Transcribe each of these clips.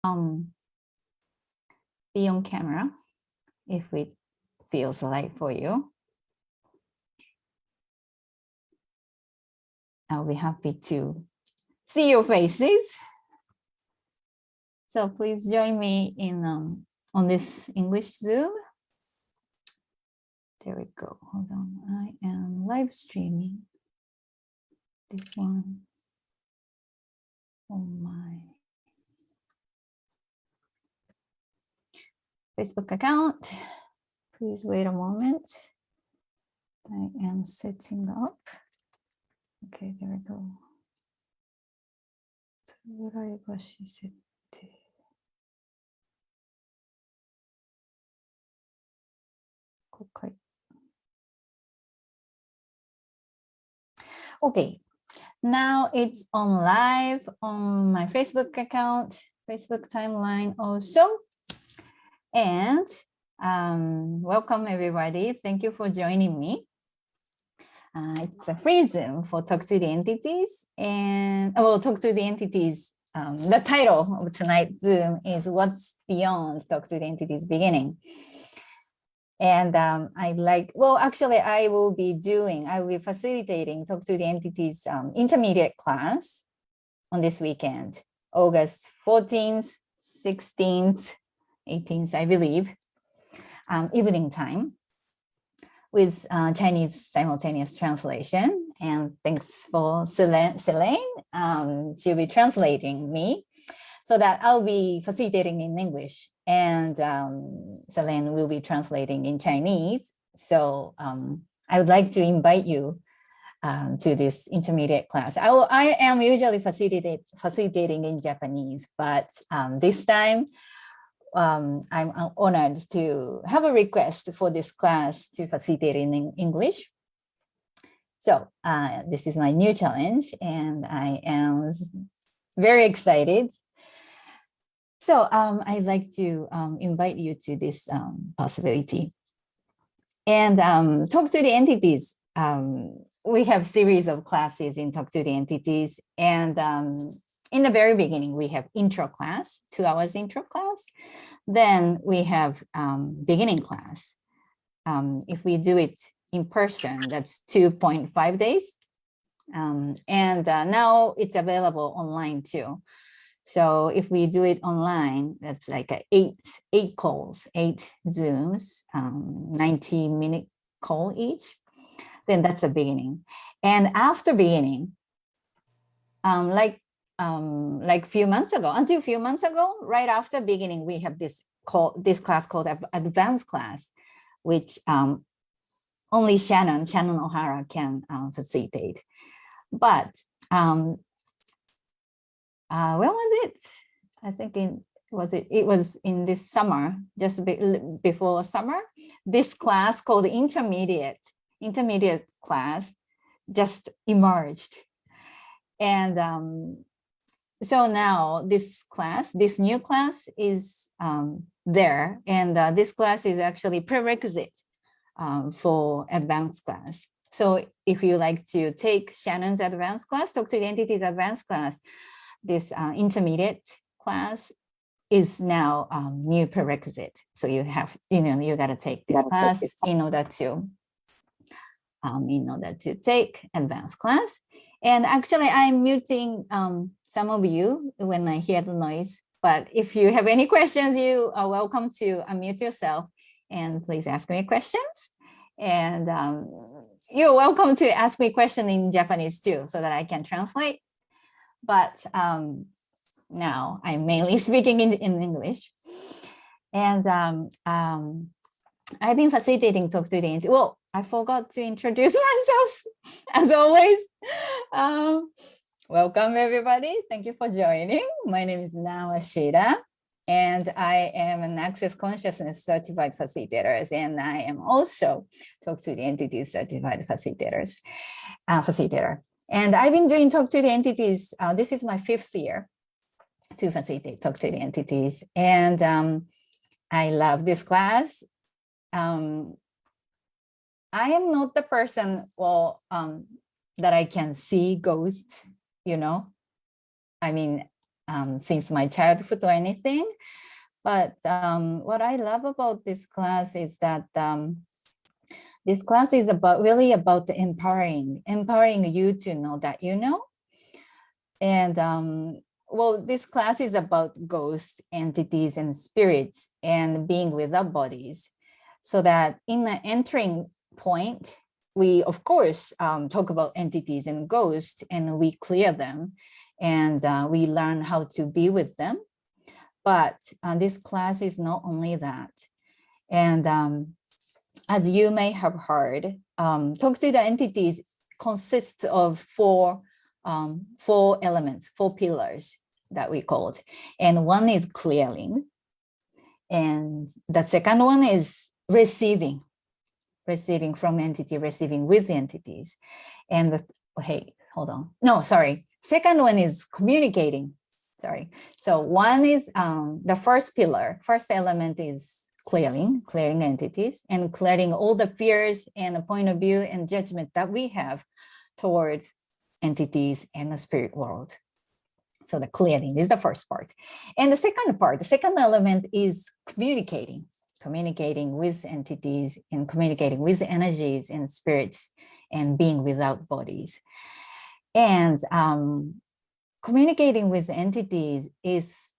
be on camera if it feels right for you. I'll be happy to see your faces. So please join me in on this English Zoom. There we go. Hold on. I am live streaming this one on my Facebook account. Please wait a moment. I am setting up. Okay, there we go. プライバシー設定。公開。Okay, now it's on live on my Facebook account, Facebook timeline also. And welcome everybody. Thank you for joining me. It's a free Zoom for Talk to the Entities. And Talk to the Entities. The title of tonight's Zoom is What's Beyond Talk to the Entities Beginning. And I will be facilitating Talk to the Entities intermediate class on this weekend, August 14th, 16th, 18th, I believe, evening time with Chinese simultaneous translation. And thanks for Selene. She'll be translating me so that I'll be facilitating in English and Selene will be translating in Chinese. So I would like to invite you to this intermediate class. I am usually facilitating in Japanese, but this time I'm honored to have a request for this class to facilitate in English. So this is my new challenge and I am very excited. So I'd like to invite you to this possibility. And Talk to the Entities. We have series of classes in Talk to the Entities. And in the very beginning, we have intro class, 2 hours intro class. Then we have beginning class. If we do it in person, that's 2.5 days. And now it's available online too. So if we do it online, that's like eight calls, 8 Zooms, 90-minute call each. Then that's the beginning. And after beginning, like few months ago, until a few months ago, right after beginning, we have this class called advanced class, which only Shannon O'Hara can facilitate. But when was it? I think it was in this summer, just before summer. This class called intermediate class just emerged. And so now this new class is there. And this class is actually prerequisite for advanced class. So if you like to take Shannon's advanced class, Talk to the Entities advanced class, this intermediate class is now new prerequisite. So you have, you got to take this class in order to take advanced class. And actually, I'm muting some of you when I hear the noise. But if you have any questions, you are welcome to unmute yourself and please ask me questions. And you're welcome to ask me questions in Japanese too, so that I can translate. But now I'm mainly speaking in English. And I've been facilitating Talk to the Entities. Well, I forgot to introduce myself, as always. Welcome, everybody. Thank you for joining. My name is Nao Ashida, and I am an Access Consciousness Certified Facilitator, and I am also Talk to the Entities Certified facilitator. And I've been doing Talk to the Entities. This is my 5th year to facilitate Talk to the Entities. And I love this class. I am not the person, that I can see ghosts, I mean, since my childhood or anything. But what I love about this class is that this class is really about empowering you to know that you know. And well, this class is about ghosts, entities, and spirits and being without bodies. So that in the entering point, we of course talk about entities and ghosts, and we clear them, and we learn how to be with them. But this class is not only that. And as you may have heard, talk to the entities consists of four elements, four pillars that we called. And one is clearing. And the second one is receiving from entity, receiving with entities. And second one is communicating. Sorry. So one is the first pillar, first element is clearing entities and clearing all the fears and the point of view and judgment that we have towards entities and the spirit world. So the clearing is the first part. And the second element is communicating with entities and communicating with energies and spirits and being without bodies. And communicating with entities is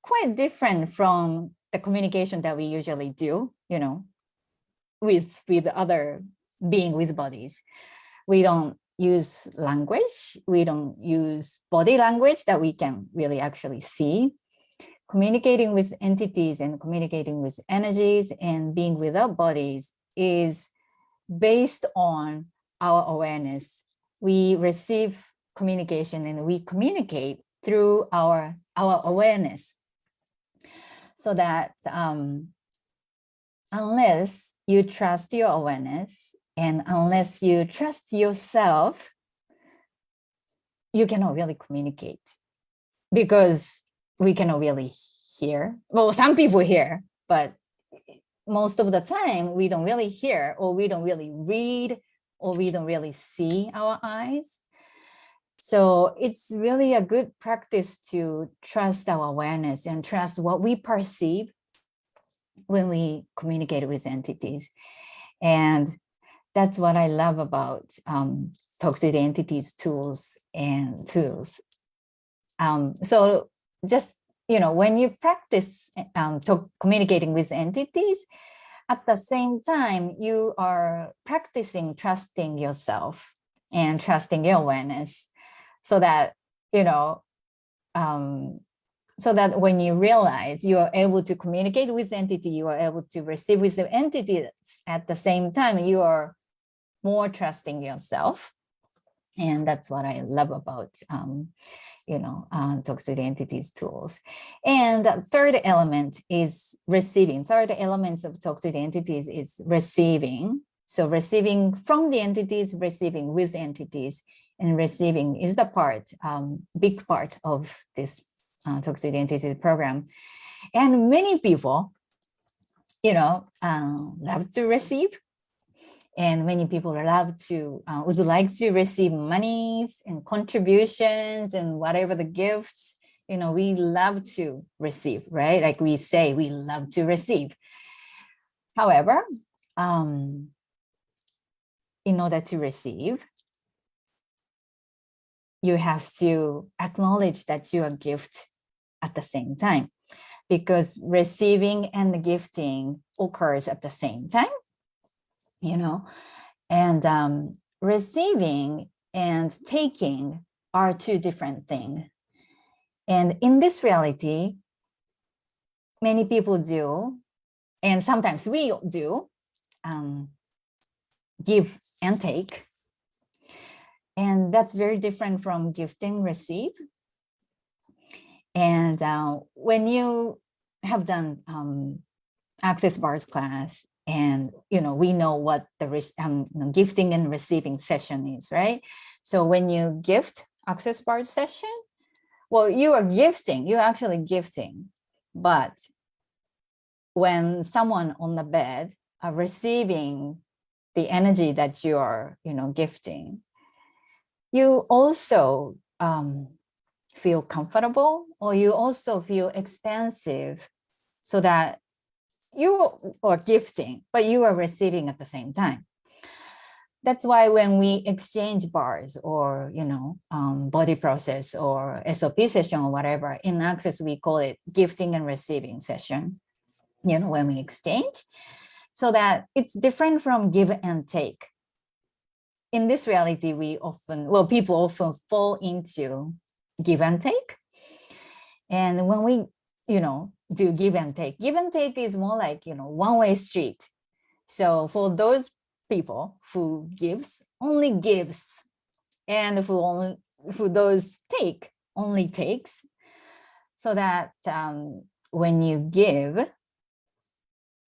quite different from the communication that we usually do, with other being with bodies. We don't use language. We don't use body language that we can really actually see. Communicating with entities and communicating with energies and being without bodies is based on our awareness. We receive communication and we communicate through our awareness. So that unless you trust your awareness and unless you trust yourself, you cannot really communicate, because we cannot really hear. Well, some people hear, but most of the time we don't really hear, or we don't really read, or we don't really see our eyes. So it's really a good practice to trust our awareness and trust what we perceive when we communicate with entities. And that's what I love about Talk to the Entities tools. So just, when you practice communicating with entities, at the same time, you are practicing trusting yourself and trusting your awareness. So that, so that when you realize you are able to communicate with entity, you are able to receive with the entity at the same time, you are more trusting yourself. And that's what I love about, Talk to the Entities tools. And the third element is receiving. Third element of Talk to the Entities is receiving. So receiving from the entities, receiving with entities. And receiving is the big part of this Talk to the Entities program. And many people, love to receive. And many people would like to receive monies and contributions and whatever the gifts, we love to receive, right? Like we say, we love to receive. However, in order to receive, you have to acknowledge that you are a gift at the same time, because receiving and gifting occurs at the same time, and receiving and taking are two different things. And in this reality, many people do, and sometimes we do, give and take. And that's very different from gifting, receive. And when you have done Access Bars class, and we know what the gifting and receiving session is, right? So when you gift Access Bars session, well, you are gifting, you're actually gifting. But when someone on the bed are receiving the energy that you are, gifting, you also feel comfortable, or you also feel expansive, so that you are gifting, but you are receiving at the same time. That's why when we exchange bars or, body process or SOP session or whatever, in Access, we call it gifting and receiving session, when we exchange, so that it's different from give and take. In this reality, people often fall into give and take. And when we, do give and take is more like, one-way street. So for those people who only gives, and who those take, only takes, so that when you give,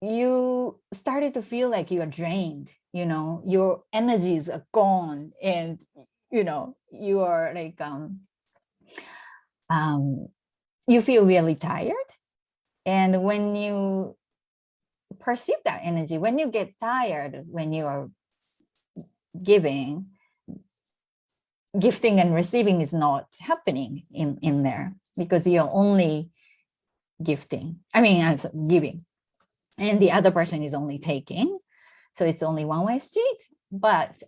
you started to feel like you are drained, your energies are gone, and you are like you feel really tired. And when you perceive that energy, when you get tired, when you are gifting and receiving is not happening in there, because you're only giving, and the other person is only taking. So it's only one-way street. But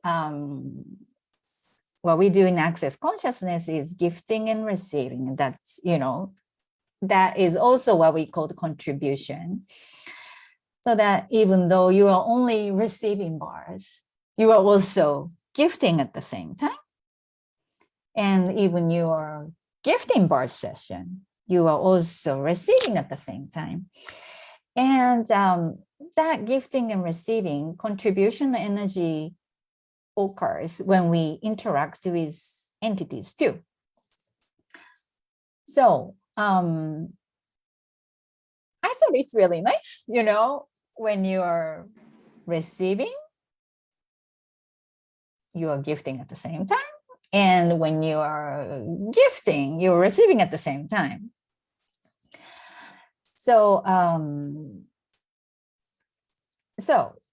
what we do in Access Consciousness is gifting and receiving. That's, that is also what we call the contribution. So that even though you are only receiving bars, you are also gifting at the same time. And even your gifting bar session, you are also receiving at the same time. And that gifting and receiving contribution energy occurs when we interact with entities too. So I thought it's really nice, when you are receiving, you are gifting at the same time. And when you are gifting, you're receiving at the same time. So,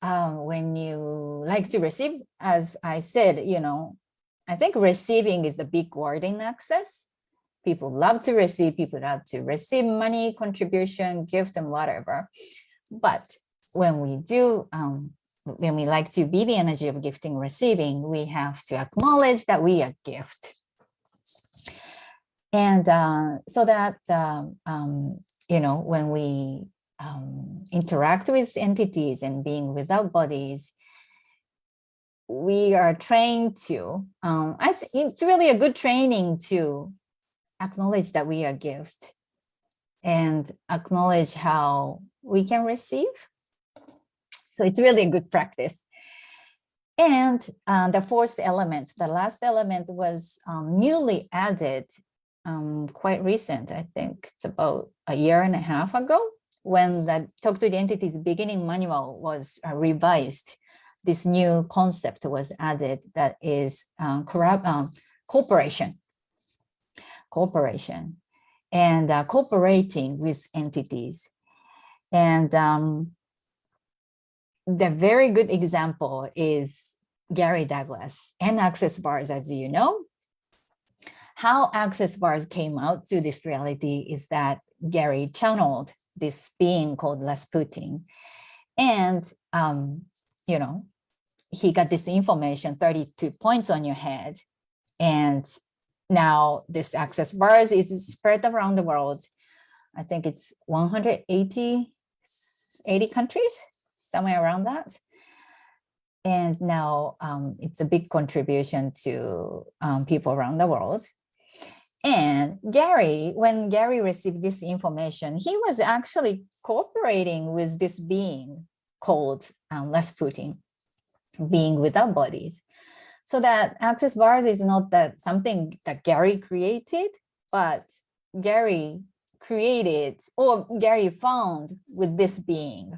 when you like to receive, as I said, I think receiving is the big word in Access. People love to receive, people love to receive money, contribution, gift, and whatever. But when we do, when we like to be the energy of gifting, receiving, we have to acknowledge that we are gift. And so that, when we interact with entities and being without bodies, we are trained to, I think it's really a good training to acknowledge that we are gift and acknowledge how we can receive. So it's really a good practice. And the fourth element, the last element, was newly added, quite recent. I think it's about a year and a half ago, when the Talk to the Entities beginning manual was revised. This new concept was added, that is cooperation, and cooperating with entities. And the very good example is Gary Douglas and Access Bars, as you know. How Access Bars came out to this reality is that Gary channeled this being called Rasputin. And, he got this information, 32 points on your head. And now this Access Bars is spread around the world. I think it's 180 countries, somewhere around that. And now it's a big contribution to people around the world. And when Gary received this information, he was actually cooperating with this being called Rasputin, being without bodies. So that Access Bars is not that something that Gary created, but Gary created, or Gary found with this being.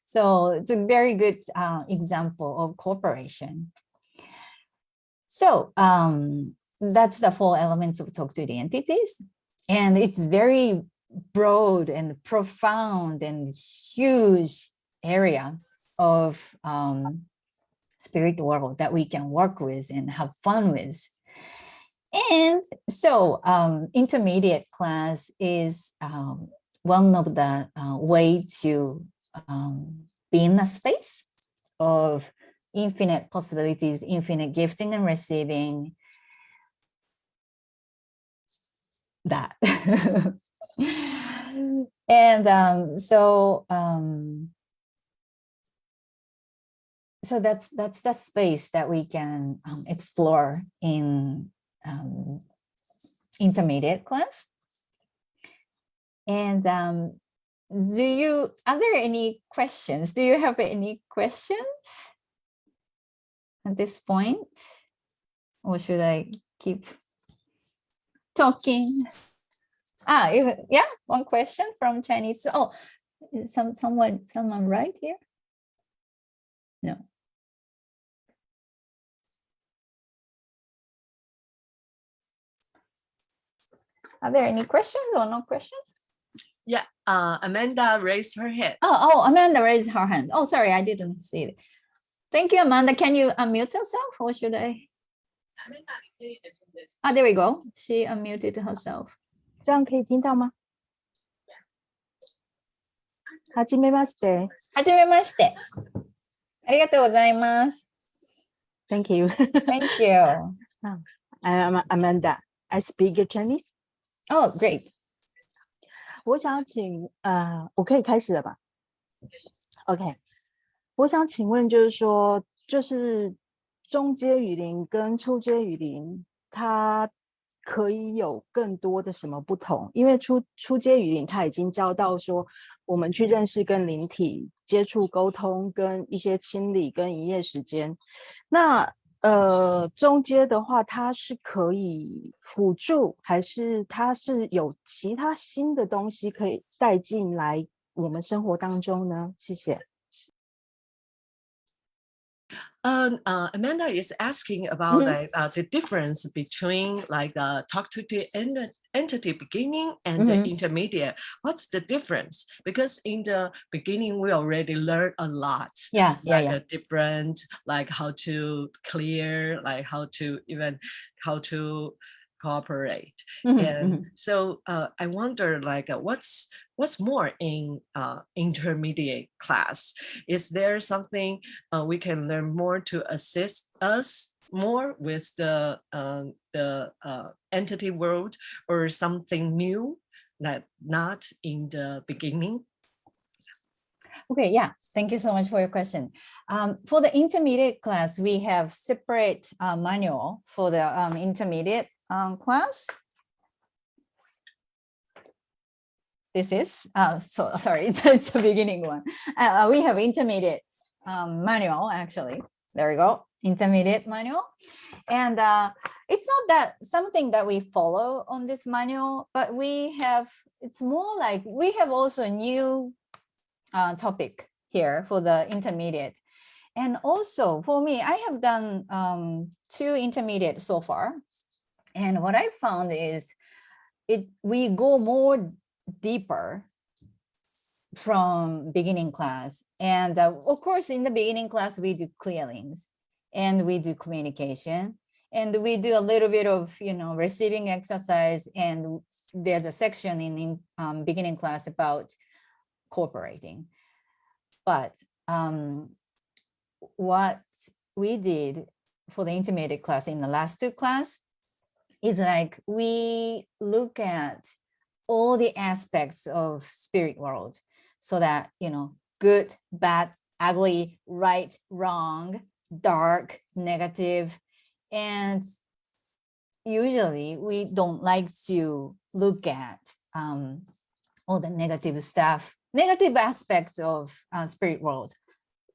So it's a very good example of cooperation. So that's the 4 elements of Talk to the Entities. And it's very broad and profound and huge area of spirit world that we can work with and have fun with. And so intermediate class is one of the way to be in a space of infinite possibilities, infinite gifting and receiving that. And so that's the space that we can explore in intermediate class. And are there any questions? Do you have any questions at this point? Or should I keep talking? Yeah, one question from Chinese. Oh, someone right here? No. Are there any questions or no questions? Yeah, Amanda raised her hand. Oh, Amanda raised her hand. Oh, sorry, I didn't see it. Thank you, Amanda. Can you unmute yourself or should I? There we go. She unmuted herself. 这样可以听到吗？はじめまして。はじめまして。ありがとうございます。Thank you. Thank you. I'm Amanda. I speak Chinese. Oh, great. 我想请我可以开始了吧 ？OK。我想请问，就是说，就是中阶语龄跟初阶语龄，它可以有更多的什么不同？因为初阶语龄它已经教到说，我们去认识跟灵体接触、沟通，跟一些清理跟营业时间。那中阶的话，它是可以辅助，还是它是有其他新的东西可以带进来我们生活当中呢？谢谢。Amanda is asking about the difference between talk to the entity beginning and the intermediate. What's the difference? Because in the beginning we already learned a lot. Different, like how to clear, like how to cooperate. So I wonder, like, what's more in intermediate class? Is there something we can learn more to assist us more with the entity world, or something new that not in the beginning? Okay, yeah, thank you so much for your question. For the intermediate class, we have separate manual for the intermediate class. This is, so sorry, it's the beginning one. We have intermediate manual, actually. There we go, intermediate manual. And it's not that something that we follow on this manual, but we have, it's more like we have also a new topic here for the intermediate. And also for me, I have done 2 intermediate so far. And what I found is we go more deeper from beginning class. And of course, in the beginning class, we do clearings and we do communication and we do a little bit of, receiving exercise. And there's a section in beginning class about cooperating. But what we did for the intermediate class in the last 2 class is like we look at all the aspects of spirit world, so that good, bad, ugly, right, wrong, dark, negative. And usually we don't like to look at all the negative stuff, negative aspects of spirit world.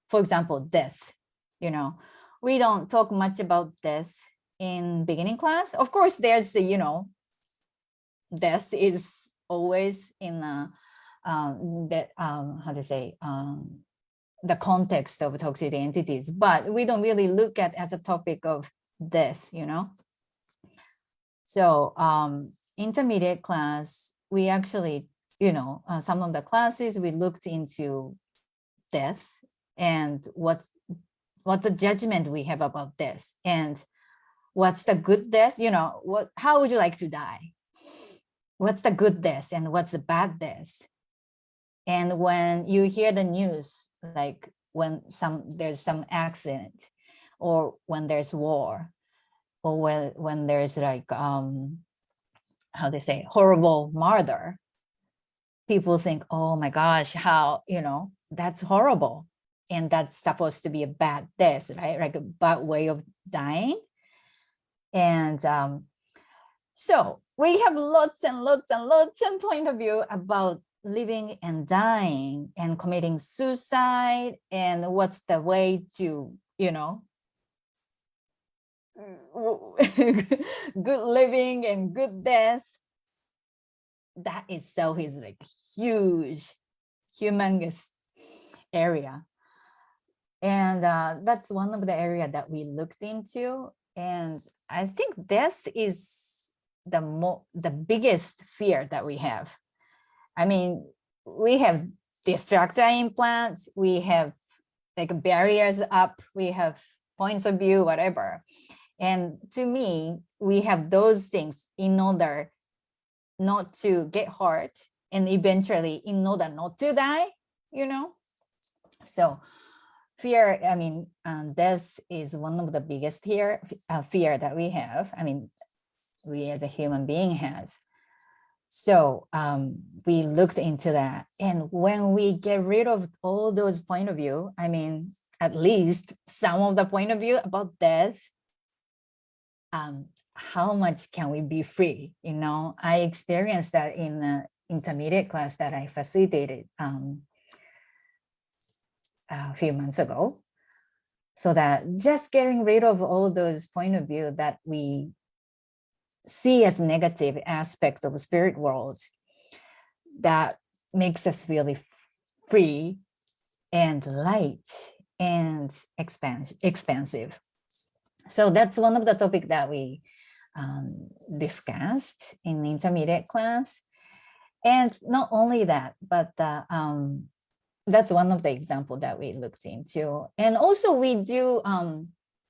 For example, death. We don't talk much about death in beginning class. Of course, there's death is always in the context of toxic entities, but we don't really look at as a topic of death. So intermediate class, we actually, some of the classes we looked into death and what the judgment we have about death. And what's the good death? You know, how would you like to die? What's the good death and what's the bad death? And when you hear the news, like when there's some accident, or when there's war, or when there's like how they say, horrible murder, people think, oh my gosh, how, you know, that's horrible, and that's supposed to be a bad death, right? Like a bad way of dying. And so we have lots and lots and lots of point of view about living and dying and committing suicide, and what's the way to, you know, good living and good death. That itself is like huge, humongous area. And that's one of the area that we looked into. And I think death is the biggest fear that we have. I mean, we have destructor implants, we have like barriers up, we have points of view, whatever. And to me, we have those things in order not to get hurt, and eventually in order not to die, you know? So fear, I mean, death is one of the biggest fear that we have. I mean, we as a human being has. So we looked into that. And when we get rid of all those point of view, I mean, at least some of the point of view about death, how much can we be free? You know, I experienced that in the intermediate class that I facilitated a few months ago. So that just getting rid of all those point of view that we see as negative aspects of the spirit world, that makes us really free and light and expansive. So that's one of the topics that we discussed in the intermediate class. And not only that, but that's one of the examples that we looked into. And also we do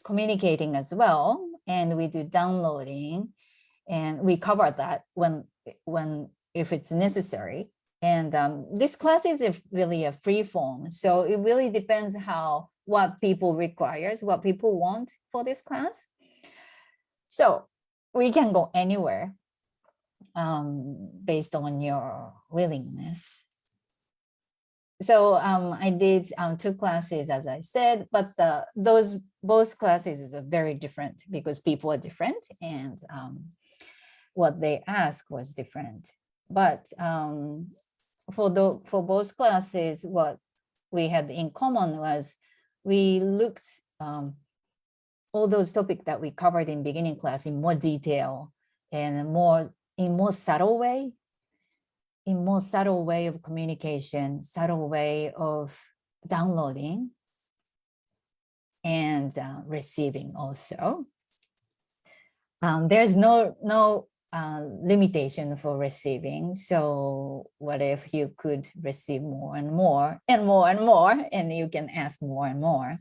communicating as well, and we do downloading, and we cover that when if it's necessary. And this class is really a free form, so it really depends what people requires, what people want for this class. So we can go anywhere based on your willingness. So I did 2 classes, as I said, but both classes are very different because people are different, and what they ask was different. But for both classes, what we had in common was we looked all those topics that we covered in beginning class in more detail and in more subtle way of communication, subtle way of downloading and receiving also. There's no limitation for receiving. So what if you could receive more and more and more and more, and you can ask more and more,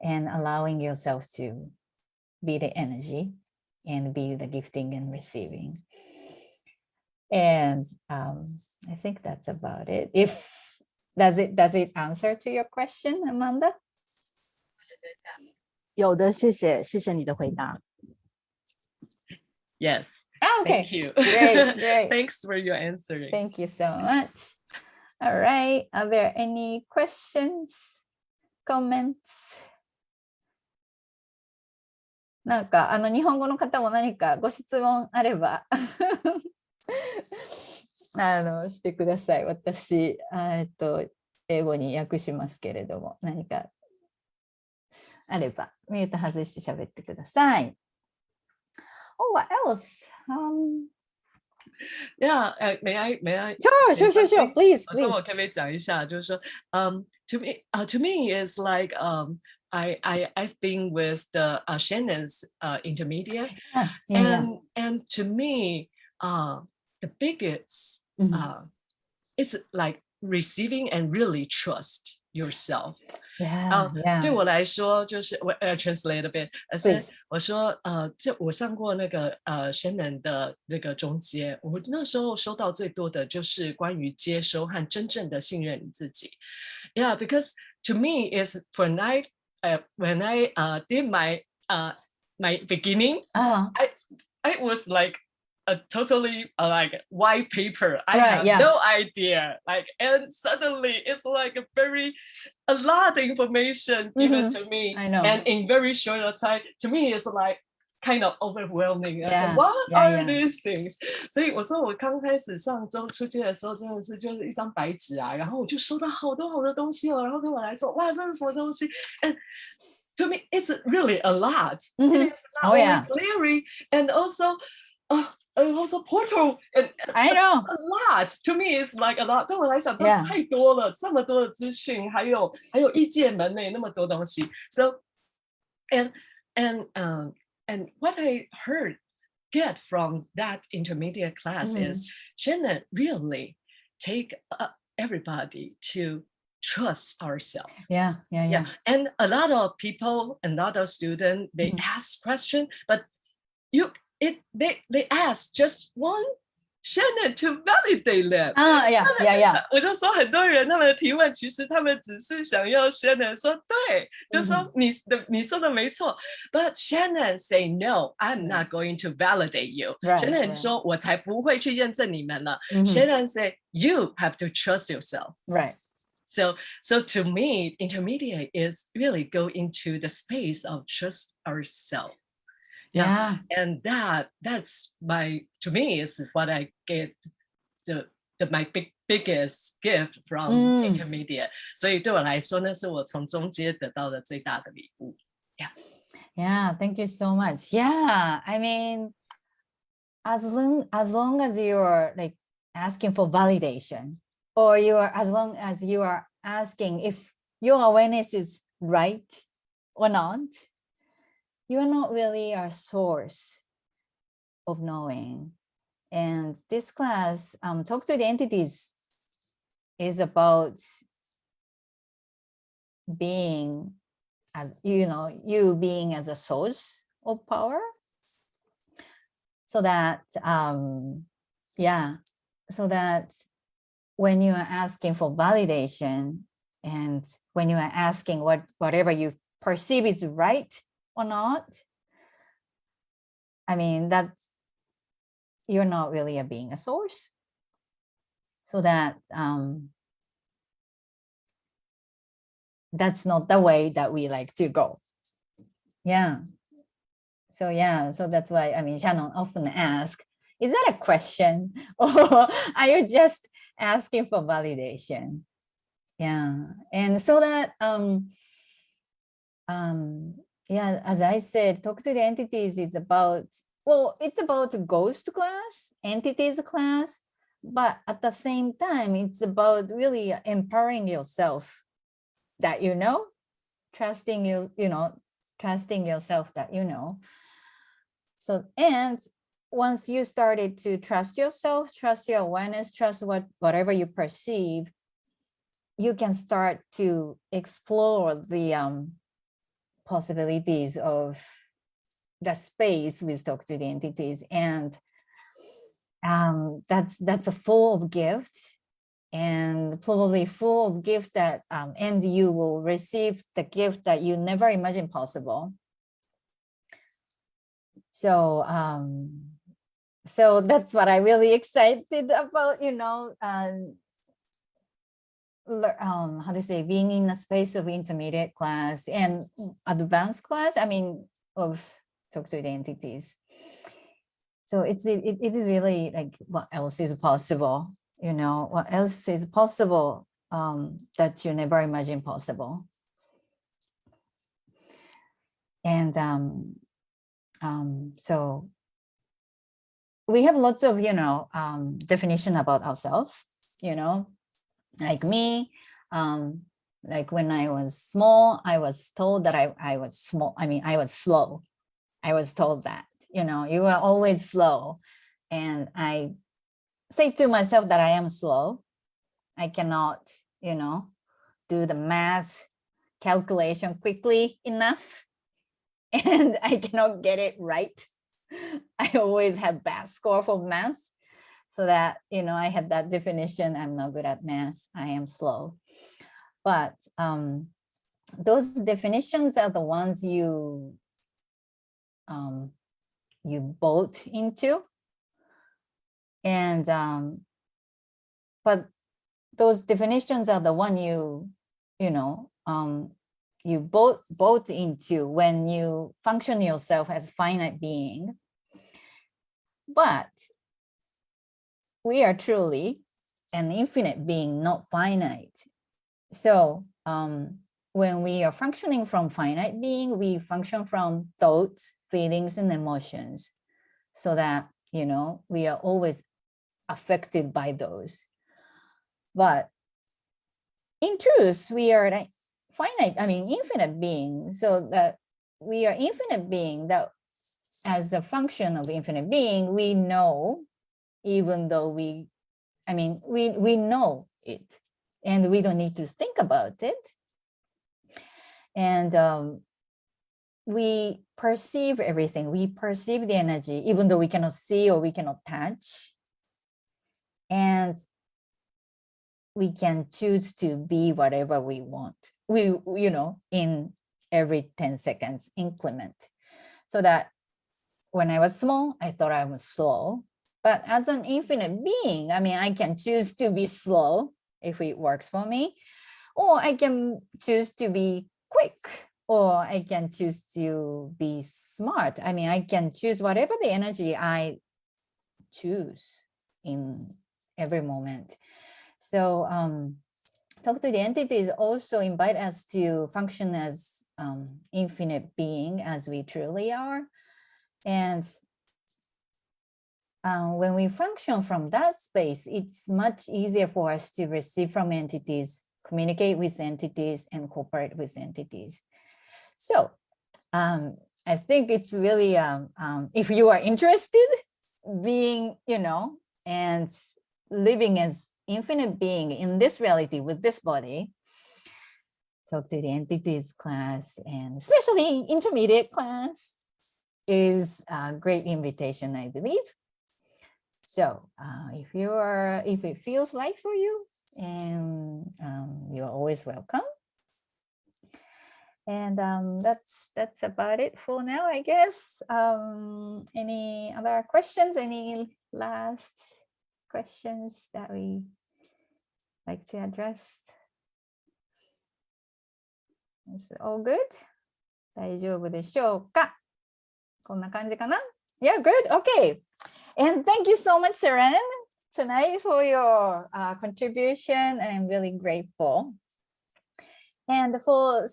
and allowing yourself to be the energy and be the gifting and receiving. And I think that's about it. Does it answer to your question, Amanda? 有的，谢谢你的回答。Yes. Okay. Thank you. Great. Thanks for your answering. Thank you so much. All right. Are there any questions, comments? なんか日本語の方も何かご質問あればしてください。私英語に訳しますけれども、何かあればミュート外して喋ってください。Oh, what else? Yeah, may I? Sure. Please. 所以我可不可以讲一下，就是说to me is like I've been with the Shannon's intermediate, and to me the biggest it's like receiving and really trust yourself. Yeah, yeah. 对我来说，就是我translate a bit， Please. 我说我上过那个Shannon 的那个中阶，我那时候收到最多的就是关于接收和真正的信任你自己。Yeah, because to me is when I did my beginning, I was like a totally like white paper. I Right, have yeah. no idea. Like, and suddenly it's like a lot of information given to me. I know. And in very short a time, to me, it's like kind of overwhelming. I said, Yeah, what yeah, are yeah. these things? 所以我说我刚开始上周初阶的时候，真的是就是一张白纸啊，然后我就收到好多好多东西哦，然后对我来说，哇，这是什么东西？ And to me, it's really a lot. Mhm. It's not Oh, only yeah. clearing and also portal and I know. a lot. To me, it's like a lot. 对我来讲，真 Yeah. 的太多了，这么多的资讯，还有异界门内那么多东西。So and what I get from that intermediate class is Shannon really take everybody to trust ourselves. Yeah. And a lot of people, a lot of students, they ask questions, but they ask just one Shannon to validate them. Yeah. 我就说很多人他们的提问，其实他们只是想要 Shannon 说对，就说你说的没错。But Shannon say no, I'm not going to validate you. Shannon 说我才不会去验证你们了。Shannon say you have to trust yourself. Right. So to me, intermediate is really go into the space of trust ourselves. Yeah. And that's to me is what I get my biggest gift from intermediate. 所以对我来说，那是我从中阶得到的最大的礼物。Yeah, thank you so much. Yeah, I mean, as long as you're like asking for validation, or as long as you are asking if your awareness is right or not, you are not really a source of knowing. And this class, Talk to the Entities, is about being, as you being as a source of power, so that so that when you are asking for validation, and when you are asking whatever you perceive is right or not, I mean, that you're not really being a source. So that that's not the way that we like to go. So that's why, I mean, Shannon often asks, is that a question, or are you just asking for validation? And so that as I said, Talk to the Entities is about, it's about ghost class, entities class, but at the same time, it's about really empowering yourself that trusting yourself that So, and once you started to trust yourself, trust your awareness, trust whatever you perceive, you can start to explore the possibilities of the space with Talk to the Entities, and that's a full of gifts, and probably full of gift that and you will receive the gift that you never imagined possible. So that's what I really excited about, how to say, being in a space of intermediate class and advanced class, I mean, of Talk to the Entities. So it is really like, what else is possible? What else is possible that you never imagined possible? And so we have lots of definition about ourselves, like me, like when I was small, I was told that I was small. I mean, I was slow. I was told that, you are always slow. And I say to myself that I am slow. I cannot, do the math calculation quickly enough, and I cannot get it right. I always have bad score for math, so that, I have that definition. I'm not good at math. I am slow. But those definitions are the ones you bought into, and but those definitions are the one you bought into when you function yourself as finite being. But we are truly an infinite being, not finite. So when we are functioning from finite being, we function from thoughts, feelings, and emotions, so that, we are always affected by those. But in truth, we are like infinite being, so that we are infinite being, that as a function of infinite being, we know, even though we know it, and we don't need to think about it. And we perceive everything. We perceive the energy, even though we cannot see or we cannot touch. And we can choose to be whatever we want, in every 10 seconds increment. So that when I was small, I thought I was slow. But as an infinite being, I can choose to be slow if it works for me, or I can choose to be quick, or I can choose to be smart. I can choose whatever the energy I choose in every moment. So Talk to the Entities also invite us to function as infinite being, as we truly are. And when we function from that space, it's much easier for us to receive from entities, communicate with entities, and cooperate with entities. So I think it's really, if you are interested, being, and living as infinite being in this reality with this body, Talk to the Entities class, and especially intermediate class, is a great invitation, I believe. So if it feels like for you, and you're always welcome. And that's about it for now, I guess. Any other questions? Any last questions that we like to address? Is it all good? 大丈夫でしょうか？こんな感じかな? Yeah, good. Okay. And thank you so much, Seren, tonight for your contribution. And I'm really grateful. And for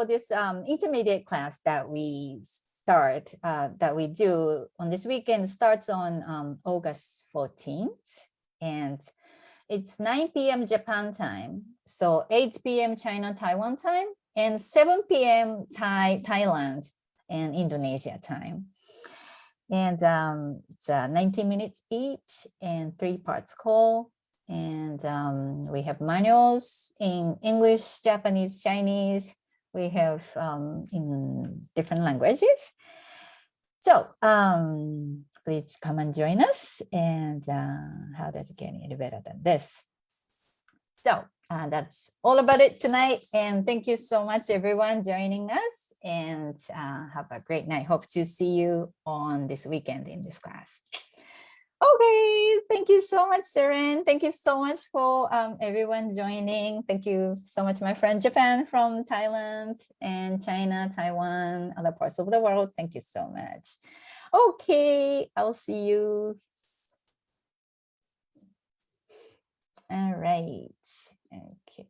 this intermediate class that we do on this weekend, starts on August 14th. And it's 9 p.m. Japan time. So 8 p.m. China, Taiwan time, and 7 p.m. Thailand and Indonesia time. And it's 90 minutes each and 3 parts call. And we have manuals in English, Japanese, Chinese. We have in different languages. So please come and join us. And how does it get any better than this? So that's all about it tonight. And thank you so much, everyone, joining us. And have a great night. Hope to see you on this weekend in this class. Okay, thank you so much, Seren. Thank you so much for everyone joining. Thank you so much, my friend Japan from Thailand and China, Taiwan, other parts of the world. Thank you so much. Okay, I'll see you. All right. Okay.